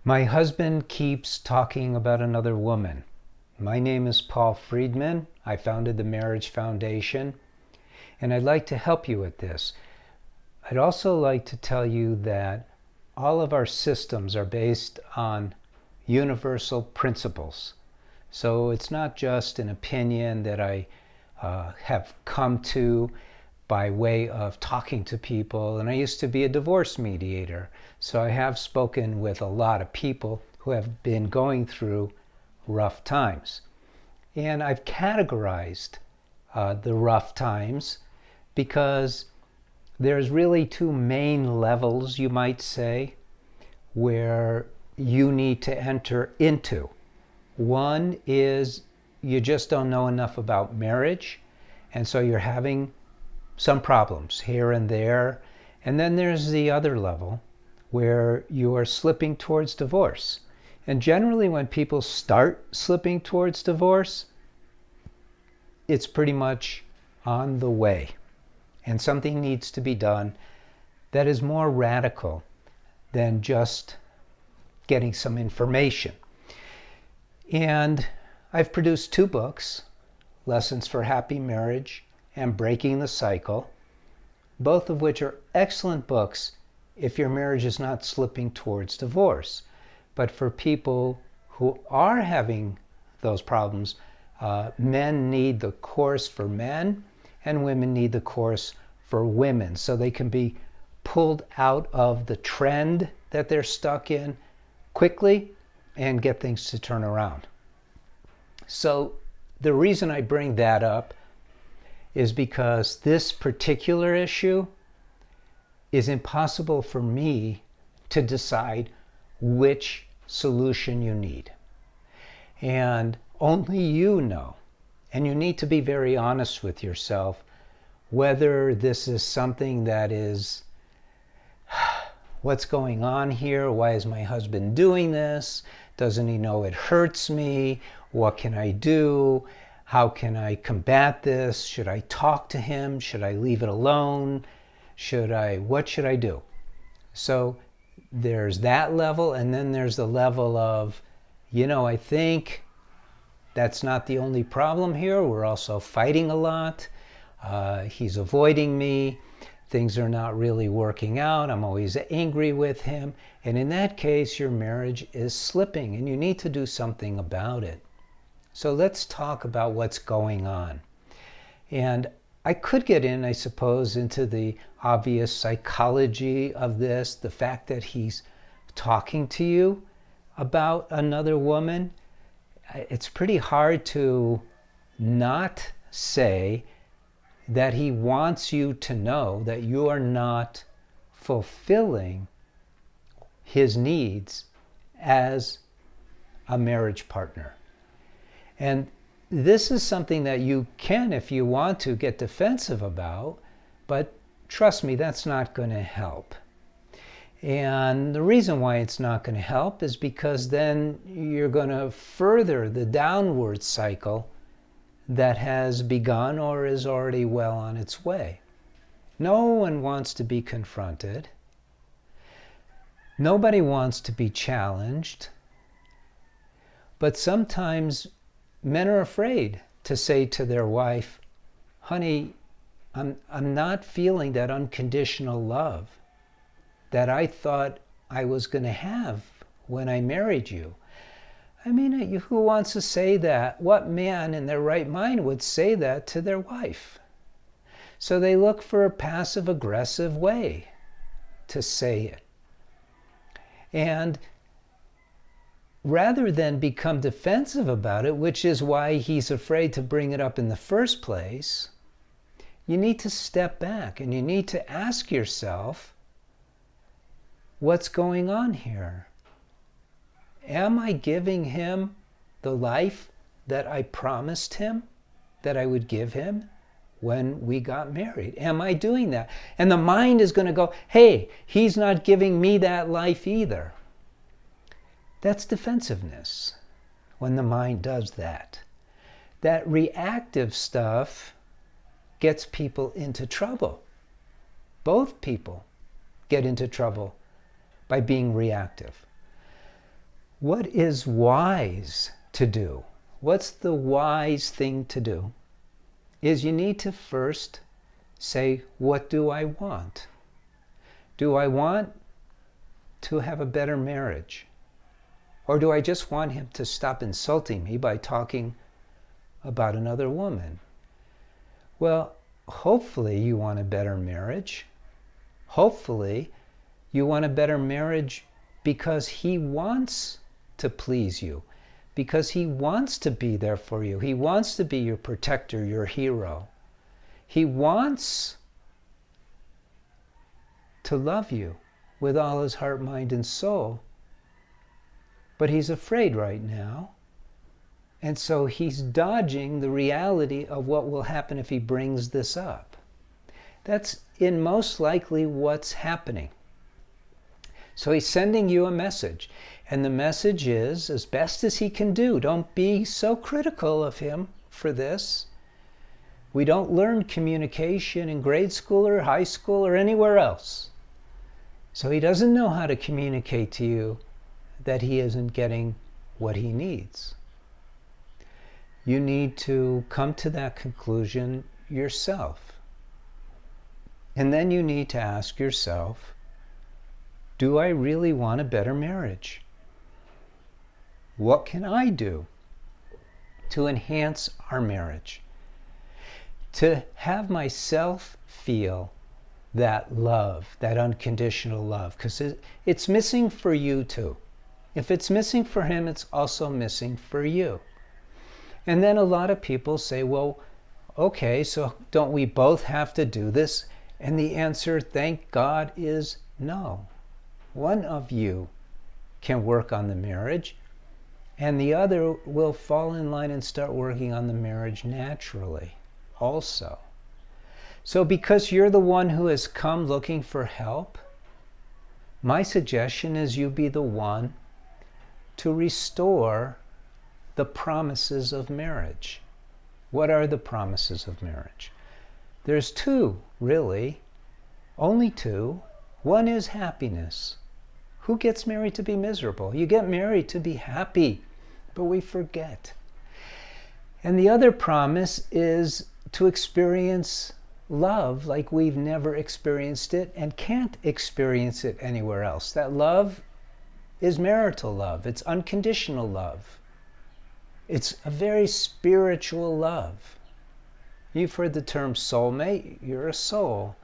My husband keeps talking about another woman. My name is Paul Friedman. I founded the Marriage Foundation, and I'd like to help you with this. I'd also like to tell you that all of our systems are based on universal principles. So it's not just an opinion that I have come to by way of talking to people. And I used to be a divorce mediator, so I have spoken with a lot of people who have been going through rough times. And I've categorized the rough times because there's really two main levels, you might say, where you need to enter into. One is you just don't know enough about marriage, and so you're having some problems here and there. And then there's the other level where you are slipping towards divorce. And generally when people start slipping towards divorce, it's pretty much on the way. And something needs to be done that is more radical than just getting some information. And I've produced 2 books, Lessons for Happy Marriage and Breaking the Cycle, both of which are excellent books if your marriage is not slipping towards divorce. But for people who are having those problems, men need the course for men and women need the course for women, so they can be pulled out of the trend that they're stuck in quickly and get things to turn around. So the reason I bring that up is because this particular issue is impossible for me to decide which solution you need. And only you know. And you need to be very honest with yourself whether this is something that is, what's going on here? Why is my husband doing this? Doesn't he know it hurts me? What can I do? How can I combat this? Should I talk to him? Should I leave it alone? What should I do? So there's that level, and then there's the level of, I think that's not the only problem here. We're also fighting a lot. He's avoiding me. Things are not really working out. I'm always angry with him. And in that case, your marriage is slipping, and you need to do something about it. So let's talk about what's going on. And I could get in, I suppose, into the obvious psychology of this, the fact that he's talking to you about another woman. It's pretty hard to not say that he wants you to know that you are not fulfilling his needs as a marriage partner. And this is something that you can, if you want to, get defensive about, but trust me, that's not going to help. And the reason why it's not going to help is because then you're going to further the downward cycle that has begun or is already well on its way. No one wants to be confronted. Nobody wants to be challenged. But sometimes men are afraid to say to their wife, honey, I'm not feeling that unconditional love that I thought I was going to have when I married you. I mean, who wants to say that? What man in their right mind would say that to their wife? So they look for a passive-aggressive way to say it. And rather than become defensive about it, which is why he's afraid to bring it up in the first place, you need to step back and you need to ask yourself, what's going on here? Am I giving him the life that I promised him that I would give him when we got married? Am I doing that? And the mind is going to go, hey, he's not giving me that life either. That's defensiveness when the mind does that. That reactive stuff gets people into trouble. Both people get into trouble by being reactive. What is wise to do? What's the wise thing to do? Is you need to first say, what do I want? Do I want to have a better marriage? Or do I just want him to stop insulting me by talking about another woman? Well, hopefully you want a better marriage. Hopefully you want a better marriage because he wants to please you, because he wants to be there for you. He wants to be your protector, your hero. He wants to love you with all his heart, mind, and soul. But he's afraid right now. And so he's dodging the reality of what will happen if he brings this up. That's in most likely what's happening. So he's sending you a message. And the message is, as best as he can do, don't be so critical of him for this. We don't learn communication in grade school or high school or anywhere else. So he doesn't know how to communicate to you that he isn't getting what he needs. You need to come to that conclusion yourself. And then you need to ask yourself, do I really want a better marriage? What can I do to enhance our marriage? To have myself feel that love, that unconditional love, because it's missing for you too. If it's missing for him, it's also missing for you. And then a lot of people say, well, okay, so don't we both have to do this? And the answer, thank God, is no. One of you can work on the marriage, and the other will fall in line and start working on the marriage naturally also. So because you're the one who has come looking for help, my suggestion is you be the one to restore the promises of marriage. What are the promises of marriage? There's two, really. Only two. One is happiness. Who gets married to be miserable? You get married to be happy, but we forget. And the other promise is to experience love like we've never experienced it and can't experience it anywhere else. That love is marital love. It's unconditional love. It's a very spiritual love. You've heard the term soulmate. You're a soul.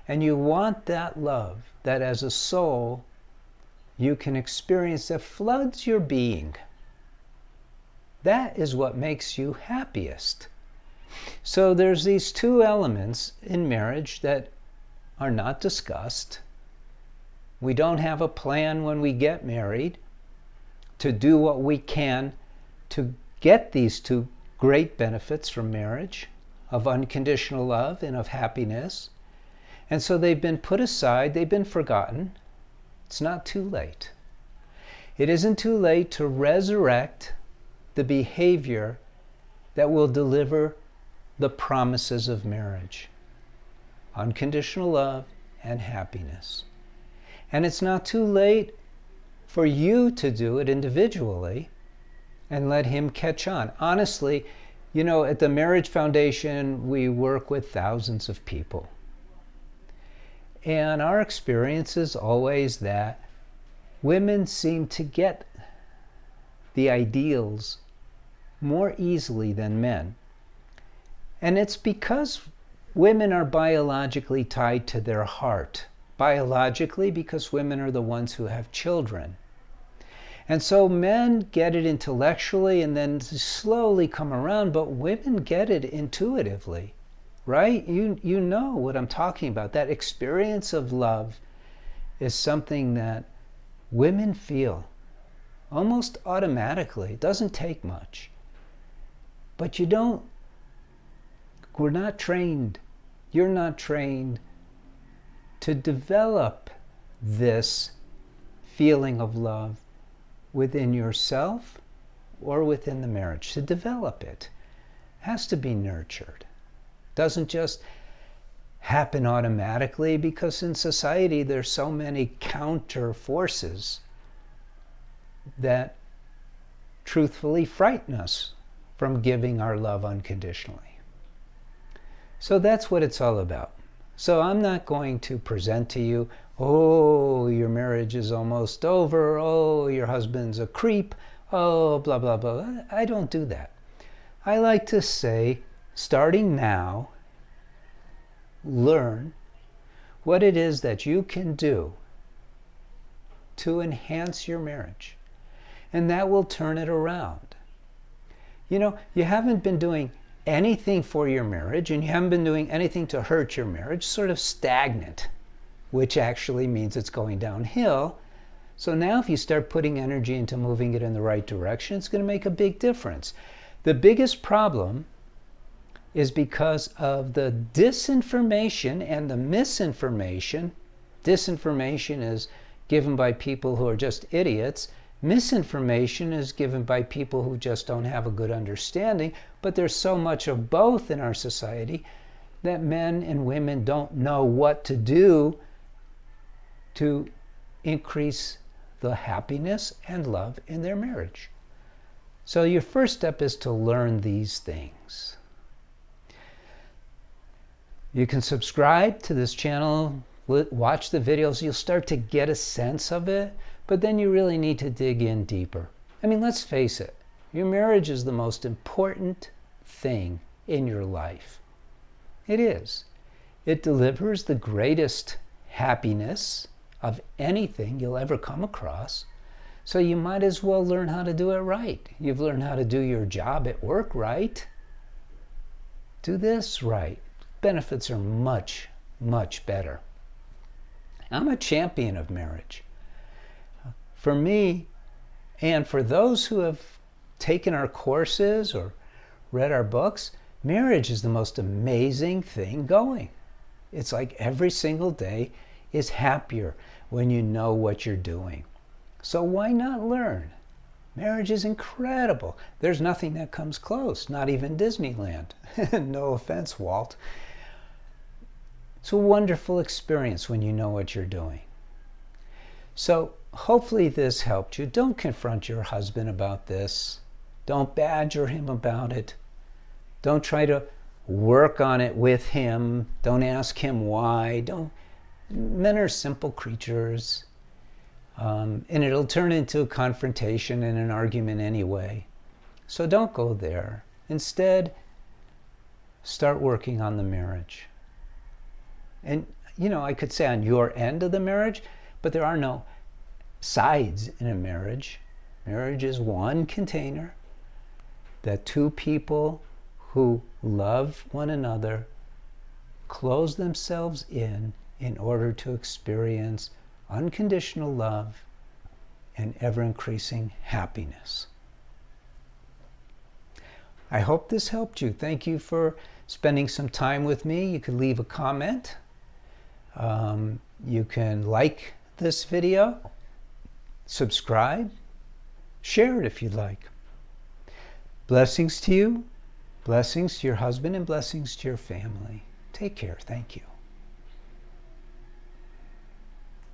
And you want that love that as a soul you can experience, that floods your being. That is what makes you happiest. So there's these two elements in marriage that are not discussed. We don't have a plan when we get married to do what we can to get these two great benefits from marriage, of unconditional love and of happiness. And so they've been put aside, they've been forgotten. It's not too late. It isn't too late to resurrect the behavior that will deliver the promises of marriage. Unconditional love and happiness. And it's not too late for you to do it individually and let him catch on. Honestly, at the Marriage Foundation, we work with thousands of people. And our experience is always that women seem to get the ideals more easily than men. And it's because women are biologically tied to their heart. Biologically, because women are the ones who have children. And so men get it intellectually and then slowly come around, but women get it intuitively. Right? You know what I'm talking about. That experience of love is something that women feel almost automatically. It doesn't take much. But we're not trained. You're not trained to develop this feeling of love within yourself or within the marriage. To develop it has to be nurtured. Doesn't just happen automatically, because in society there's so many counter forces that truthfully frighten us from giving our love unconditionally. So that's what it's all about. So I'm not going to present to you, oh, your marriage is almost over, oh, your husband's a creep, oh, blah, blah, blah. I don't do that. I like to say, starting now, learn what it is that you can do to enhance your marriage. And that will turn it around. You know, you haven't been doing anything for your marriage, and you haven't been doing anything to hurt your marriage, sort of stagnant, which actually means it's going downhill. So now if you start putting energy into moving it in the right direction, it's going to make a big difference. The biggest problem is because of the disinformation and the misinformation. Disinformation is given by people who are just idiots. Misinformation is given by people who just don't have a good understanding, but there's so much of both in our society that men and women don't know what to do to increase the happiness and love in their marriage. So your first step is to learn these things. You can subscribe to this channel, watch the videos, you'll start to get a sense of it. But then you really need to dig in deeper. I mean, let's face it, your marriage is the most important thing in your life. It is. It delivers the greatest happiness of anything you'll ever come across. So you might as well learn how to do it right. You've learned how to do your job at work right. Do this right. Benefits are much, much better. I'm a champion of marriage. For me, and for those who have taken our courses or read our books, marriage is the most amazing thing going. It's like every single day is happier when you know what you're doing. So why not learn? Marriage is incredible. There's nothing that comes close, not even Disneyland. No offense, Walt. It's a wonderful experience when you know what you're doing. So hopefully this helped you. Don't confront your husband about this. Don't badger him about it. Don't try to work on it with him. Don't ask him why. Men are simple creatures. And it'll turn into a confrontation and an argument anyway. So don't go there. Instead, start working on the marriage. And, you know, I could say on your end of the marriage, but there are no sides in a marriage. Marriage is one container that two people who love one another close themselves in order to experience unconditional love and ever-increasing happiness. I hope this helped you. Thank you for spending some time with me. You can leave a comment. You can like this video, subscribe, share it if you'd like. Blessings to you, blessings to your husband, and blessings to your family. Take care. Thank you.